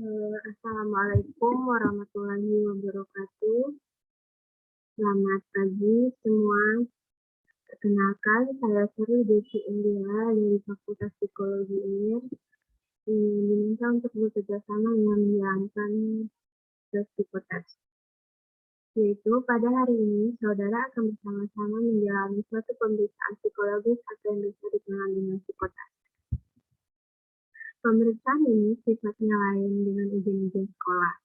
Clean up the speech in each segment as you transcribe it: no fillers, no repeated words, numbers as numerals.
Assalamualaikum warahmatullahi wabarakatuh. Selamat pagi semua. Perkenalkan, saya Sri Desi India dari Fakultas Psikologi UNER. Diminta untuk bekerja sama dengan menjalankan tugas psikotes. Yaitu pada hari ini, saudara akan bersama-sama menjalani suatu pemeriksaan psikologis atau yang bisa dikenal dengan psikotes. Pemeriksaan ini sifatnya lain dengan ujian-ujian sekolah.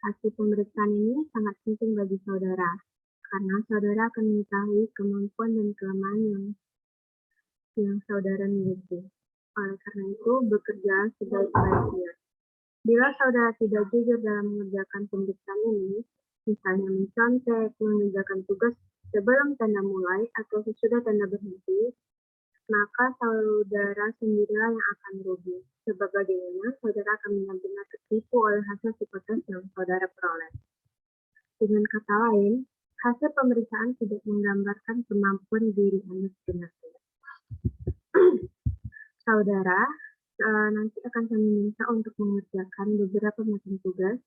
Hasil pemeriksaan ini sangat penting bagi saudara, karena saudara akan mengetahui kemampuan dan kelemahan yang saudara miliki. Oleh karena itu, bekerja sebaik-baiknya. Bila saudara tidak jujur dalam mengerjakan pemeriksaan ini, misalnya mencontek, mengerjakan tugas sebelum tanda mulai atau sesudah tanda berhenti, maka saudara sendirilah yang akan rugi. Sebab bagaimana saudara akan benar-benar tertipu oleh hasil psikotes yang saudara peroleh. Dengan kata lain, hasil pemeriksaan tidak menggambarkan kemampuan diri Anda sebenarnya. Saudara nanti akan saya minta untuk mengerjakan beberapa macam tugas,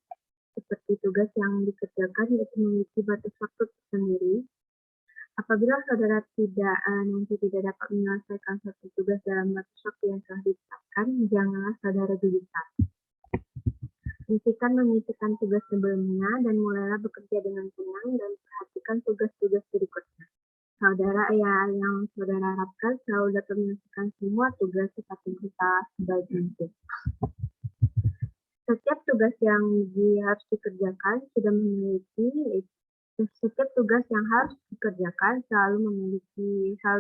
seperti tugas yang dikerjakan yaitu memiliki batas waktu tersendiri. Apabila saudara nanti tidak dapat menyelesaikan satu tugas dalam batas waktu yang telah ditetapkan, janganlah saudara gelisah. Hentikan memikirkan tugas sebelumnya dan mulailah bekerja dengan tenang dan perhatikan tugas-tugas berikutnya. Saudara yang saudara harapkan selalu dapat menyelesaikan semua tugas seperti kita sebaik mungkin. Setiap tugas yang harus dikerjakan setiap tugas yang harus dikerjakan selalu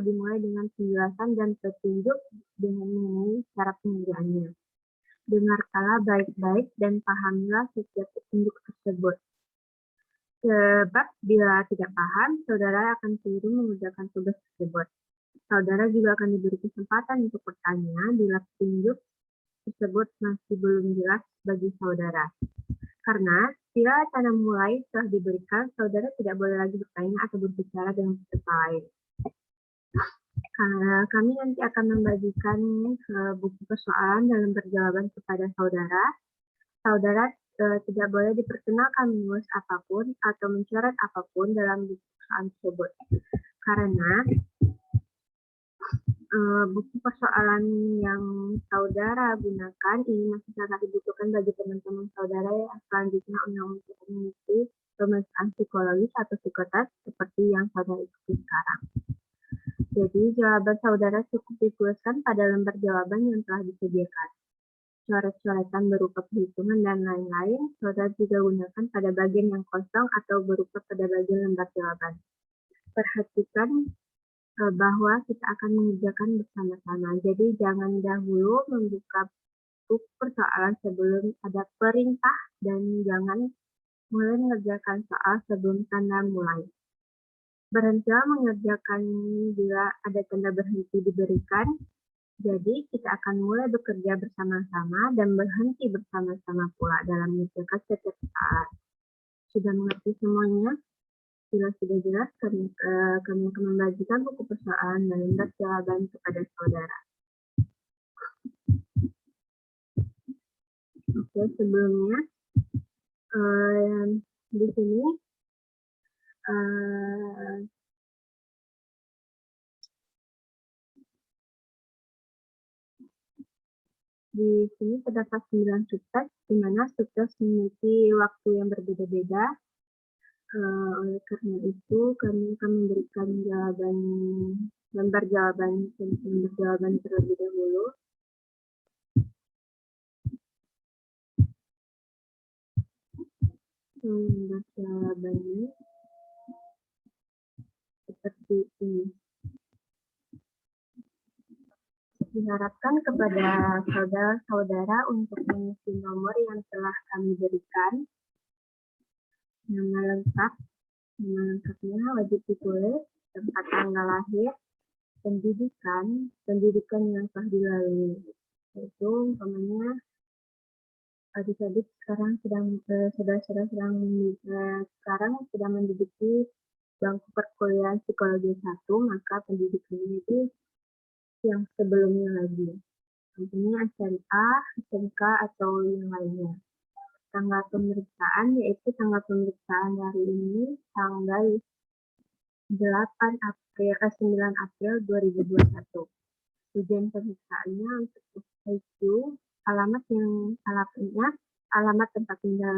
dimulai dengan penjelasan dan petunjuk dengan mengenai cara pengerjaannya. Dengarkanlah baik-baik dan pahamilah setiap petunjuk tersebut. Sebab bila tidak paham, saudara akan keliru mengerjakan tugas tersebut. Saudara juga akan diberi kesempatan untuk bertanya bila petunjuk tersebut masih belum jelas bagi saudara. Karena bila tanda mulai telah diberikan, saudara tidak boleh lagi bertanya atau berbicara dengan peserta lain. Kami nanti akan membagikan buku persoalan dalam berjawaban kepada saudara. Saudara tidak boleh diperkenalkan menulis apapun atau mencoret apapun dalam buku persoalan tersebut. Karena buku persoalan yang saudara gunakan ini masih sangat dibutuhkan bagi teman-teman saudara yang selanjutnya untuk mengikuti pemeriksaan psikologis atau psikotes seperti yang saudara ikuti sekarang. Jadi jawaban saudara cukup dituliskan pada lembar jawaban yang telah disediakan. Coret-coretan berupa perhitungan dan lain-lain saudara juga gunakan pada bagian yang kosong atau berupa pada bagian lembar jawaban. Perhatikan bahwa kita akan mengerjakan bersama-sama. Jadi jangan dahulu membuka buku persoalan sebelum ada perintah dan jangan mulai mengerjakan soal sebelum tanda mulai. Berhentilah mengerjakan bila ada tanda berhenti diberikan. Jadi kita akan mulai bekerja bersama-sama dan berhenti bersama-sama pula dalam mengerjakan setiap soal. Sudah mengerti semuanya? Bila sudah jelas, kami akan membagikan buku persoalan dan lembar jawaban kepada saudara. Oke, sebelumnya di sini terdapat 9 subtes, di mana subtes memiliki waktu yang berbeda-beda. Oleh karena itu, kami akan memberikan lembar jawaban terlebih dahulu. Lembar jawabannya seperti ini. Diharapkan kepada saudara-saudara untuk mengisi nomor yang telah kami berikan. Nama lengkapnya wajib ditulis, tempat tanggal lahir, pendidikan yang telah dilalui. Yaitu umpamanya adik-adik sekarang sedang menduduki bangku perkuliahan psikologi 1, maka pendidikannya itu yang sebelumnya lagi. Contohnya SMA, SMK, atau yang lainnya. tanggal pemeriksaan, yaitu tanggal pemeriksaan hari ini tanggal 9 April 2021. Tujuan pemeriksaannya untuk IQ, alamat tempat tinggal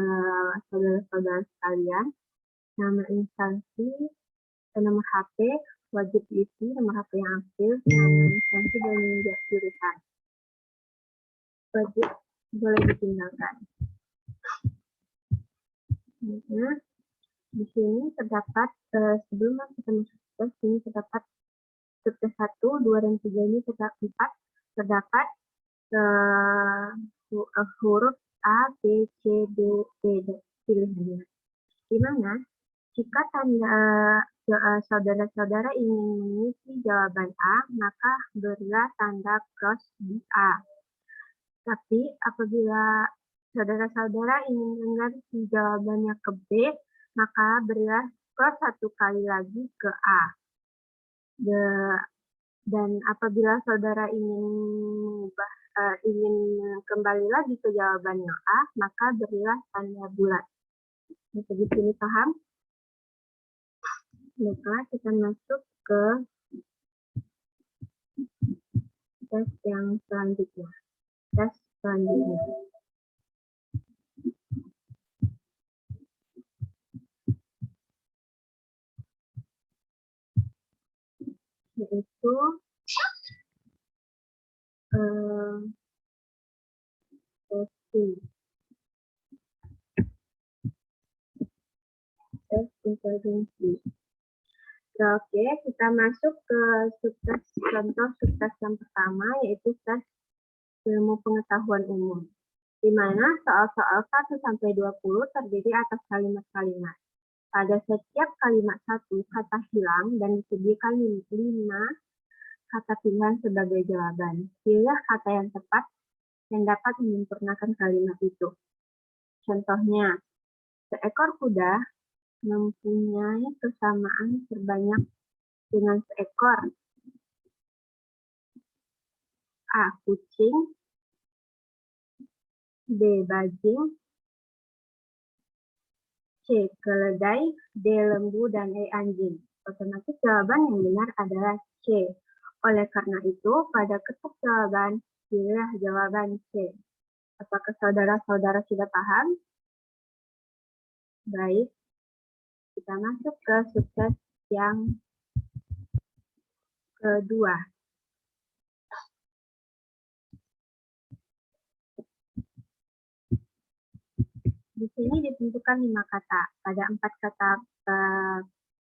saudara-saudara sekalian, nama instansi, nomor HP, wajib diisi nomor HP yang aktif, nama instansi dan jurusan. Wajib boleh ditinggalkan. Nah, di sini terdapat sebelum kita masuk tes ini terdapat subtes 1, 2, dan 3 ini terdapat huruf A, B, C, D, E pilihannya. Di mana jika saudara-saudara ingin mengisi jawaban A, maka berilah tanda cross di A. Tapi apabila saudara-saudara ingin mengisi jawabannya ke B, maka berilah cross 1 kali lagi ke A. Dan apabila saudara ingin kembali lagi ke jawabannya A, maka berilah tanda bulat. Jadi ini paham? Baiklah, kita masuk ke tes yang selanjutnya. Yaitu tes inteligensi. Oke, kita masuk ke contoh subtes yang pertama, yaitu tes ilmu pengetahuan umum, di mana soal-soal 1-20 terdiri atas kalimat-kalimat. Pada setiap kalimat 1 kata hilang dan disediakan 5 kata pilihan sebagai jawaban. Pilih kata yang tepat yang dapat menyempurnakan kalimat itu. Contohnya, seekor kuda mempunyai kesamaan terbanyak dengan seekor. A. Kucing, B. Bajing, C. Keledai, D. Lembu, dan E. Anjing. Otomatis jawaban yang benar adalah C. Oleh karena itu, pada ketuk jawaban, pilih jawaban C. Apakah saudara-saudara sudah paham? Baik. Kita masuk ke subtes yang kedua. Di sini ditentukan 5 kata. Pada 4 kata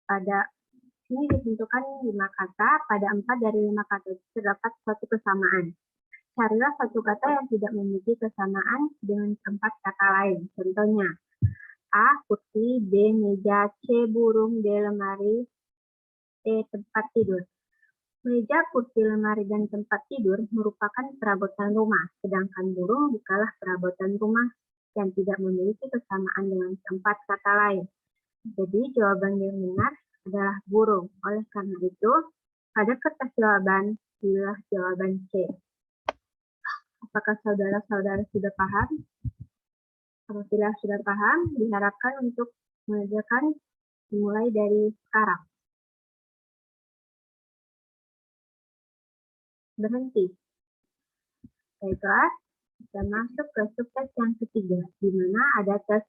pada 4 dari 5 kata itu terdapat suatu kesamaan. Carilah satu kata yang tidak memiliki kesamaan dengan 4 kata lain. Contohnya, A. Kursi, B. Meja, C. Burung, D. Lemari, E. Tempat tidur. Meja, kursi, lemari, dan tempat tidur merupakan perabotan rumah, sedangkan burung bukanlah perabotan rumah yang tidak memiliki kesamaan dengan 4 kata lain. Jadi jawaban yang benar adalah burung. Oleh karena itu, pada kertas jawaban, pilih jawaban C. Apakah saudara-saudara sudah paham? Apabila sudah paham, diharapkan untuk mengerjakan dimulai dari sekarang. Berhenti. Baiklah, kita masuk ke subtes yang ketiga, di mana ada tes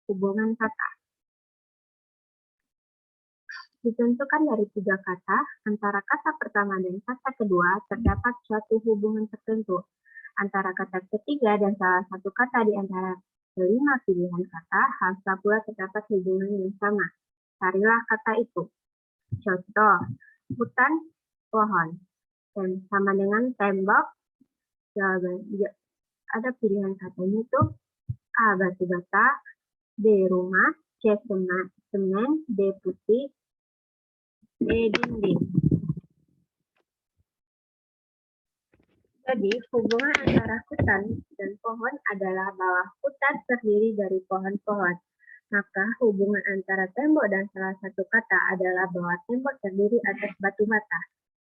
hubungan kata. Ditentukan dari 3 kata, antara kata pertama dan kata kedua terdapat suatu hubungan tertentu. Antara kata ketiga dan salah satu kata di antara 5 pilihan kata, harus pula terdapat hubungan yang sama. Carilah kata itu. Contoh, hutan, pohon. Dan sama dengan tembok, jawaban ada pilihan katanya itu A. Batu bata, B. Rumah, C. Semen, D. Putih, E. Dinding. Jadi, hubungan antara hutan dan pohon adalah bahwa hutan terdiri dari pohon-pohon. Maka, hubungan antara tembok dan salah satu kata adalah bahwa tembok terdiri atas batu bata.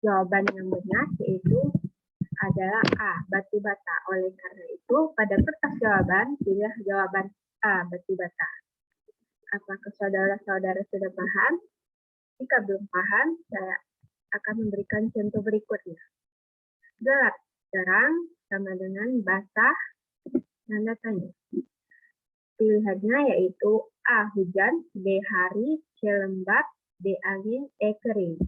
Jawaban yang benar yaitu adalah A. Batu bata. Oleh karena itu, pada kertas jawaban, pilih jawaban A. Batu bata. Apakah saudara-saudara sudah paham? Jika belum paham, saya akan memberikan contoh berikutnya. Gelap, terang, sama dengan basah, tanda tanya. Pilihannya yaitu A. Hujan, B. Hari, C. Lembab, D. Angin, E. Kering.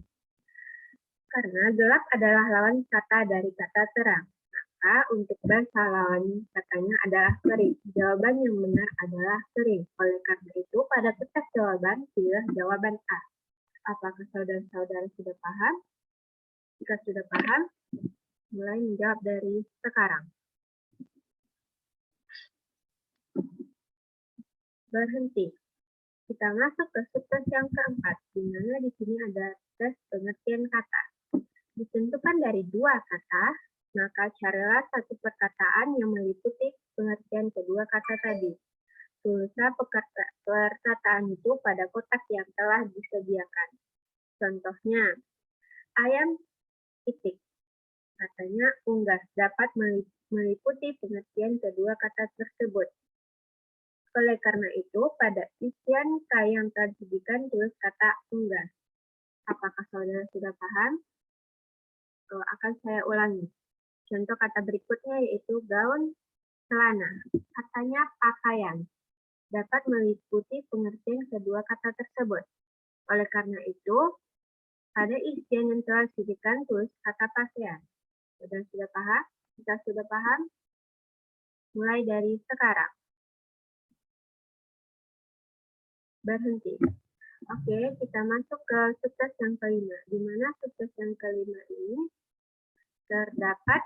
Karena gelap adalah lawan kata dari kata terang, maka untuk basah lawan katanya adalah kering. Jawaban yang benar adalah kering. Oleh karena itu, pada kertas jawaban, pilih jawaban A. Apakah saudara-saudara sudah paham? Jika sudah paham, mulai menjawab dari sekarang. Berhenti. Kita masuk ke subtes yang keempat, di mana di sini ada tes pengertian kata. Ditentukan dari dua kata, maka carilah satu perkataan yang meliputi pengertian kedua kata tadi. Tulislah perkataan itu pada kotak yang telah disediakan. Contohnya, ayam titik. Katanya unggas dapat meliputi pengertian kedua kata tersebut. Oleh karena itu, pada isian yang telah disediakan tulis kata unggas. Apakah saudara sudah paham? Akan saya ulangi. Contoh kata berikutnya yaitu gaun, celana. Katanya pakaian. Dapat meliputi pengertian kedua kata tersebut. Oleh karena itu, pada isian yang telah disediakan tulis kata pakaian. Sudah paham? Jika sudah paham, mulai dari sekarang. Berhenti. Oke, kita masuk ke subtes yang kelima. Di mana subtes yang kelima ini terdapat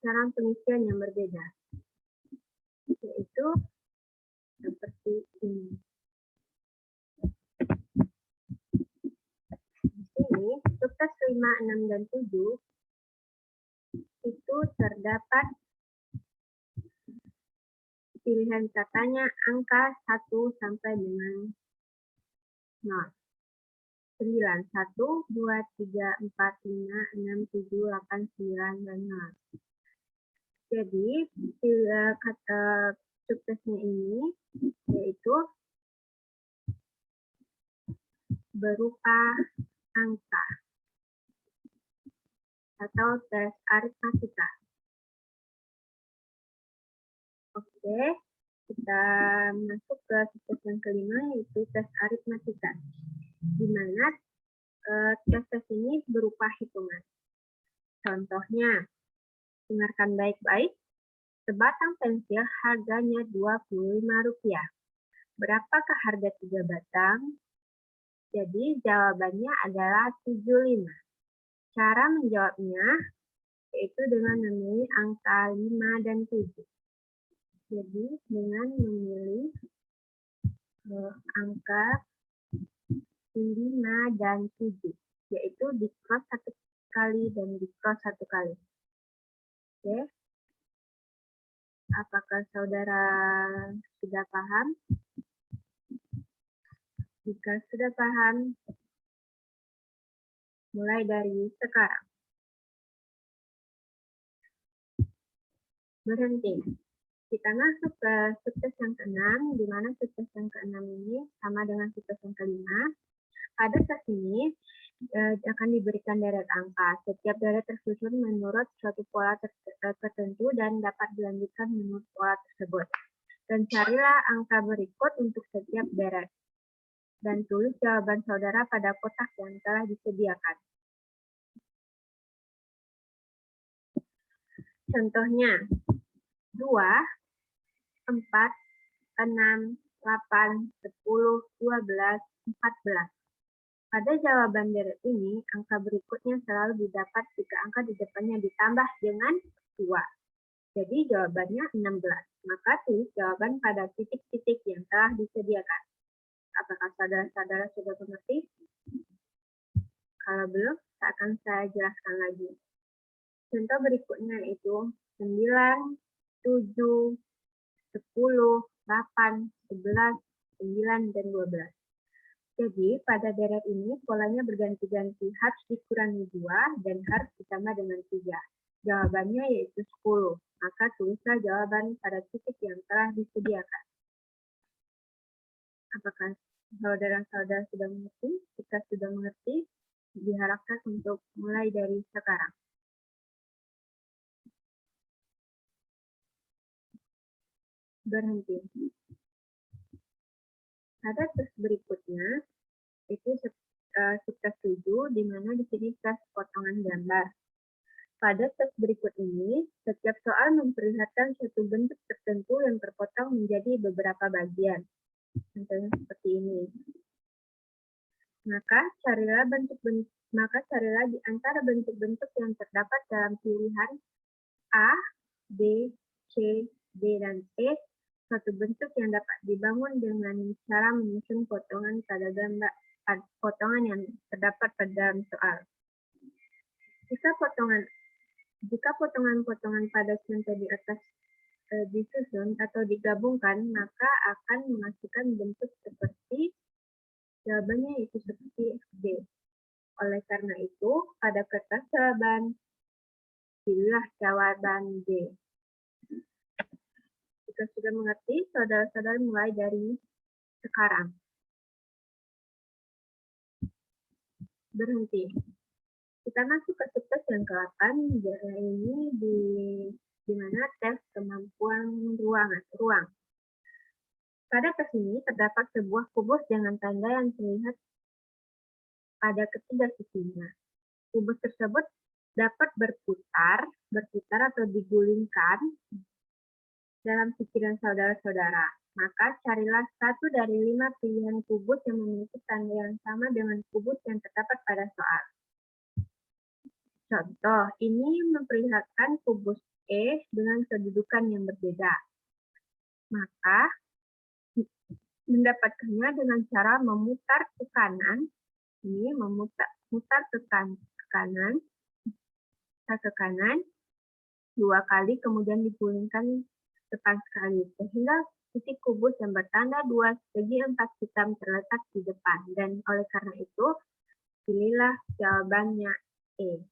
cara pengisian yang berbeda, yaitu seperti ini. Di sini, subtes 5, 6, dan 7 itu terdapat pilihan katanya angka 1 sampai dengan 0. 9, 1, 2, 3, 4, 5, 6, 7, 8, 9, dan 0. Jadi, kata subtesnya ini yaitu berupa angka atau tes aritmatika. Oke, kita masuk ke subtes yang kelima yaitu tes aritmatika, di mana tes ini berupa hitungan. Contohnya, dengarkan baik-baik, sebatang pensil harganya Rp25. Berapakah harga 3 batang? Jadi jawabannya adalah 75. Cara menjawabnya yaitu dengan memilih angka 5 dan 7. Jadi dengan memilih angka 5 dan 7, yaitu di cross 1 kali dan di cross 1 kali. Oke. Apakah saudara sudah paham? Jika sudah paham, mulai dari sekarang. Berhenti. Kita masuk ke subtes yang ke-6, di mana subtes yang ke-6 ini sama dengan subtes yang kelima. Pada tes ini akan diberikan deret angka. Setiap deret tersusun menurut suatu pola tertentu dan dapat dilanjutkan menurut pola tersebut. Dan carilah angka berikut untuk setiap deret. Dan tulis jawaban saudara pada kotak yang telah disediakan. Contohnya, 2, 4, 6, 8, 10, 12, 14. Pada jawaban deret ini, angka berikutnya selalu didapat jika angka di depannya ditambah dengan 2. Jadi jawabannya 16. Maka tulis jawaban pada titik-titik yang telah disediakan. Apakah saudara-saudara sudah mengerti? Kalau belum, akan saya jelaskan lagi. Contoh berikutnya yaitu 9, 7, 10, 8, 11, 9, dan 12. Jadi, pada deret ini polanya berganti-ganti, harus dikurangi 2 dan harus ditambah dengan 3. Jawabannya yaitu 10. Maka tulislah jawaban pada titik yang telah disediakan. Apakah saudara-saudara sudah mengerti? Jika sudah mengerti, diharapkan untuk mulai dari sekarang. Berhenti. Pada tes berikutnya, itu tes 7, di mana di sini tes potongan gambar. Pada tes berikut ini, setiap soal memperlihatkan suatu bentuk tertentu yang terpotong menjadi beberapa bagian. Contohnya seperti ini. Maka carilah di antara bentuk-bentuk yang terdapat dalam pilihan A, B, C, D, dan E, suatu bentuk yang dapat dibangun dengan cara menyusun potongan pada gambar potongan yang terdapat pada dalam soal. Jika potongan-potongan pada contoh di atas disusun atau digabungkan, maka akan menghasilkan bentuk seperti jawabannya itu seperti D. Oleh karena itu, pada kertas jawaban, pilihlah jawaban D. Jika sudah mengerti, saudara-saudara mulai dari sekarang. Berhenti. Kita masuk ke tes yang ke-8, ini di mana tes kemampuan ruang. Pada tes ini terdapat sebuah kubus dengan tanda yang terlihat pada ketiga sisinya. Kubus tersebut dapat berputar atau digulingkan dalam pikiran saudara-saudara. Maka carilah satu dari 5 pilihan kubus yang memiliki tanda yang sama dengan kubus yang terdapat pada soal. Contoh, ini memperlihatkan kubus E dengan kedudukan yang berbeda. Maka, mendapatkannya dengan cara memutar ke kanan, ini memutar ke kanan 2 kali, kemudian digulingkan depan sekali, sehingga titik kubus yang bertanda 2 segi 4 hitam terletak di depan, dan oleh karena itu, pilihlah jawabannya E.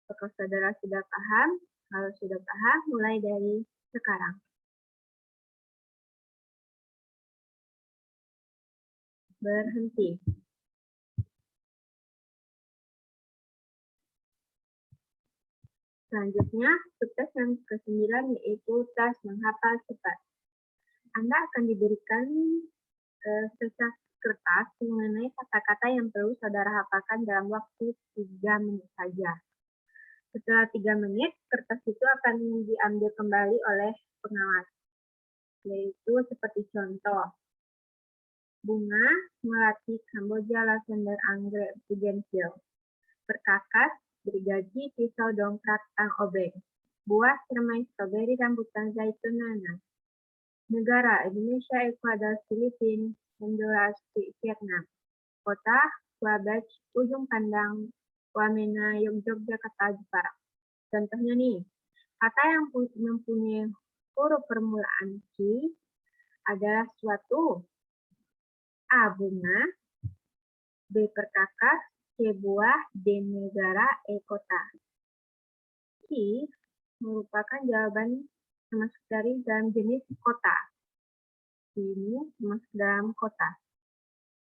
Apakah saudara sudah paham? Kalau sudah paham, mulai dari sekarang. Berhenti. Selanjutnya, tes yang ke-9 yaitu tes menghafal cepat. Anda akan diberikan secak kertas mengenai kata-kata yang perlu saudara hafalkan dalam waktu 3 menit saja. Setelah 3 menit, kertas itu akan diambil kembali oleh pengawas, yaitu seperti contoh. Bunga, melati, kamboja, lavender, anggrek, bugenvil. Perkakas, gergaji, pisau, dongkrak, tang obeng. Buah, cermai, stroberi, rambutan, zaitun, nanas. Negara, Indonesia, Ekuador, Filipina, Honduras, Vietnam. Kota, Quebec, Ujung Pandang, Wamena, Yogyakarta, Jepara. Contohnya nih, kata yang mempunyai huruf permulaan Q adalah suatu: A. Bunga, B. Perkakas, C. Buah, D. Negara, E. Kota. Q merupakan jawaban termasuk dari dalam jenis kota. Ini termasuk dalam kota.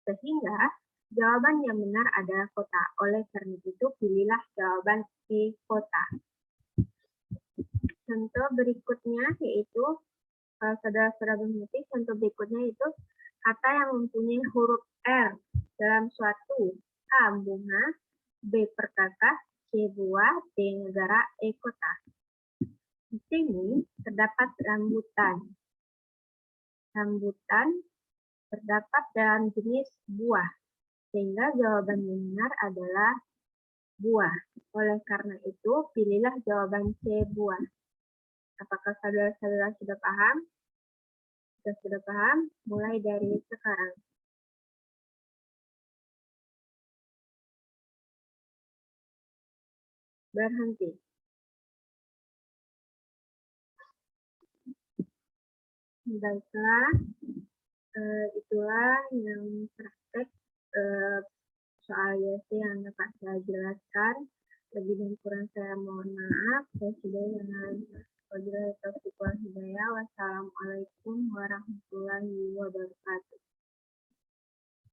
Sehingga jawaban yang benar adalah kota. Oleh karena itu, pilihlah jawaban E. Kota. Contoh berikutnya yaitu, kalau saudara-saudara mengerti, contoh berikutnya itu kata yang mempunyai huruf R dalam suatu: A. Bunga, B. Perkakas, C. Buah, D. Negara, E. Kota. Di sini terdapat rambutan. Rambutan terdapat dalam jenis buah, sehingga jawaban yang benar adalah buah. Oleh karena itu, pilihlah jawaban C. Buah. Apakah saudara-saudara sudah paham? Jika sudah paham, mulai dari sekarang. Berhenti. Baiklah, itulah yang praktek soal YC yang dapat saya jelaskan. Lebih dan kurang saya mohon maaf. Presiden. Wabillahi taufiq wal hidayah. Wassalamualaikum warahmatullahi wabarakatuh.